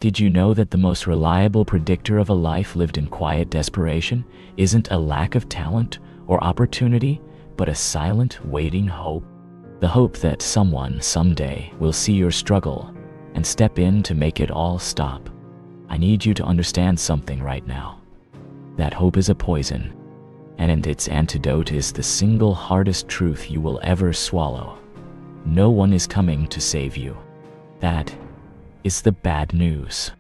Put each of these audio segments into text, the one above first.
Did you know that the most reliable predictor of a life lived in quiet desperation isn't a lack of talent or opportunity, but a silent, waiting hope? The hope that someone someday will see your struggle and step in to make it all stop. I need you to understand something right now. That hope is a poison, and its antidote is the single hardest truth you will ever swallow. No one is coming to save you. That is the bad news.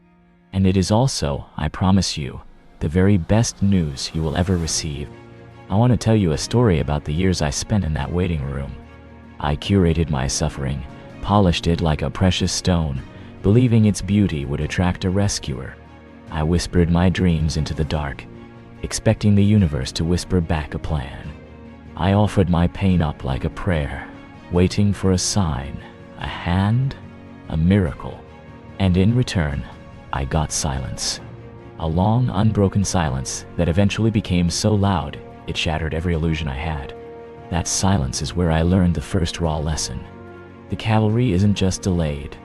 And it is also, I promise you, the very best news you will ever receive. I want to tell you a story about the years I spent in that waiting room. I curated my suffering, polished it like a precious stone, believing its beauty would attract a rescuer. I whispered my dreams into the dark, expecting the universe to whisper back a plan. I offered my pain up like a prayer, waiting for a sign, a hand, a miracle. And in return, I got silence. A long, unbroken silence that eventually became so loud, it shattered every illusion I had. That silence is where I learned the first raw lesson. The cavalry isn't just delayed.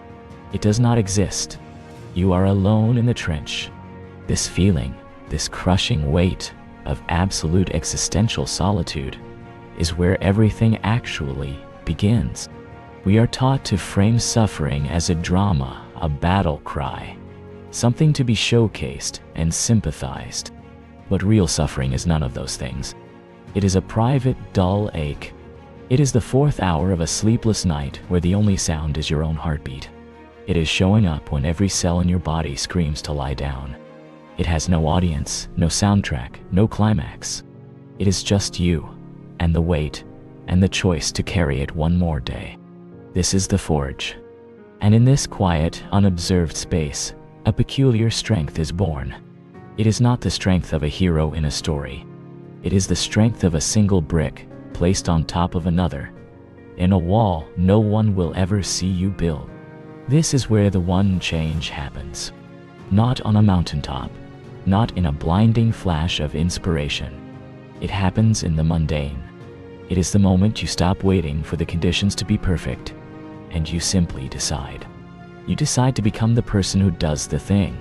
It does not exist. You are alone in the trench. This feeling, this crushing weight of absolute existential solitude, is where everything actually begins. We are taught to frame suffering as a drama, a battle cry, something to be showcased and sympathized. But real suffering is none of those things. It is a private, dull ache. It is the fourth hour of a sleepless night where the only sound is your own heartbeat. It is showing up when every cell in your body screams to lie down. It has no audience, no soundtrack, no climax. It is just you, and the weight, and the choice to carry it one more day. This is the forge. And in this quiet, unobserved space, a peculiar strength is born. It is not the strength of a hero in a story. It is the strength of a single brick placed on top of another, in a wall no one will ever see you build. This is where the one change happens. Not on a mountaintop, not in a blinding flash of inspiration. It happens in the mundane. It is the moment you stop waiting for the conditions to be perfect, and you simply decide. You decide to become the person who does the thing.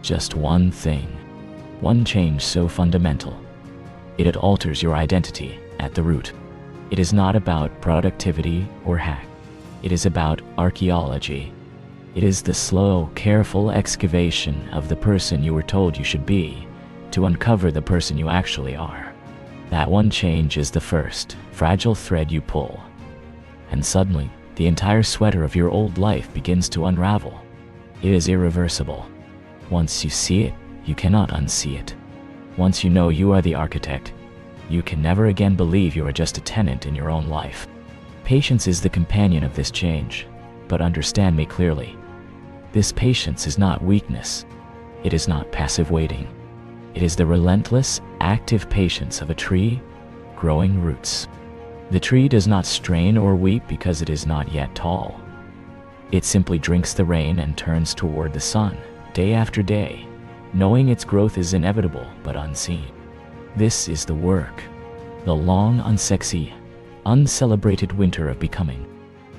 Just one thing. One change so fundamental. It alters your identity at the root. It is not about productivity or hack. It is about archaeology. It is the slow, careful excavation of the person you were told you should be to uncover the person you actually are. That one change is the first, fragile thread you pull. And suddenly, the entire sweater of your old life begins to unravel. It is irreversible. Once you see it, you cannot unsee it. Once you know you are the architect, you can never again believe you are just a tenant in your own life. Patience is the companion of this change, but understand me clearly. This patience is not weakness. It is not passive waiting. It is the relentless, active patience of a tree growing roots. The tree does not strain or weep because it is not yet tall. It simply drinks the rain and turns toward the sun, day after day, knowing its growth is inevitable but unseen. This is the work, the long, unsexy, uncelebrated winter of becoming.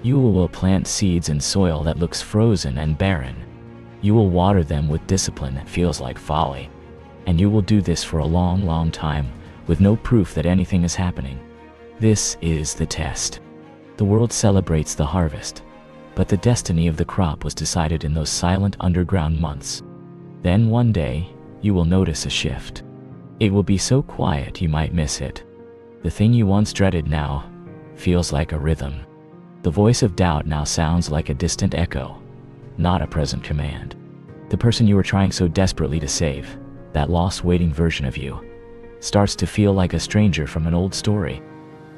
You will plant seeds in soil that looks frozen and barren. You will water them with discipline that feels like folly. And you will do this for a long, long time with no proof that anything is happening. This is the test. The world celebrates the harvest, but the destiny of the crop was decided in those silent underground months. Then one day, you will notice a shift. It will be so quiet you might miss it. The thing you once dreaded now feels like a rhythm. The voice of doubt now sounds like a distant echo, not a present command. The person you were trying so desperately to save, that lost waiting version of you, starts to feel like a stranger from an old story.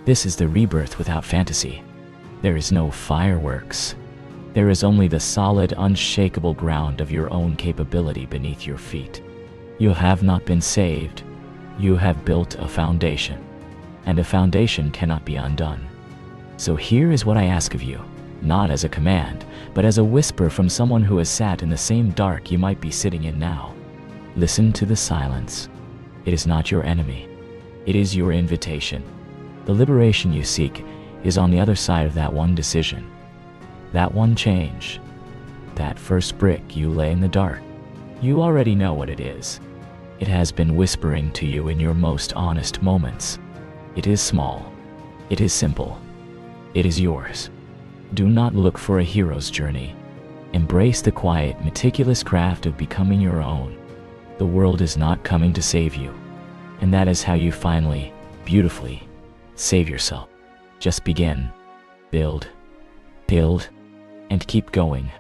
This is the rebirth without fantasy. There is no fireworks. There is only the solid, unshakable ground of your own capability beneath your feet. You have not been saved. You have built a foundation, and a foundation cannot be undone. So here is what I ask of you, not as a command, but as a whisper from someone who has sat in the same dark you might be sitting in now. Listen to the silence. It is not your enemy. It is your invitation. The liberation you seek is on the other side of that one decision, that one change, that first brick you lay in the dark. You already know what it is. It has been whispering to you in your most honest moments. It is small. It is simple. It is yours. Do not look for a hero's journey. Embrace the quiet, meticulous craft of becoming your own. The world is not coming to save you. And that is how you finally, beautifully, save yourself. Just begin. Build. And keep going.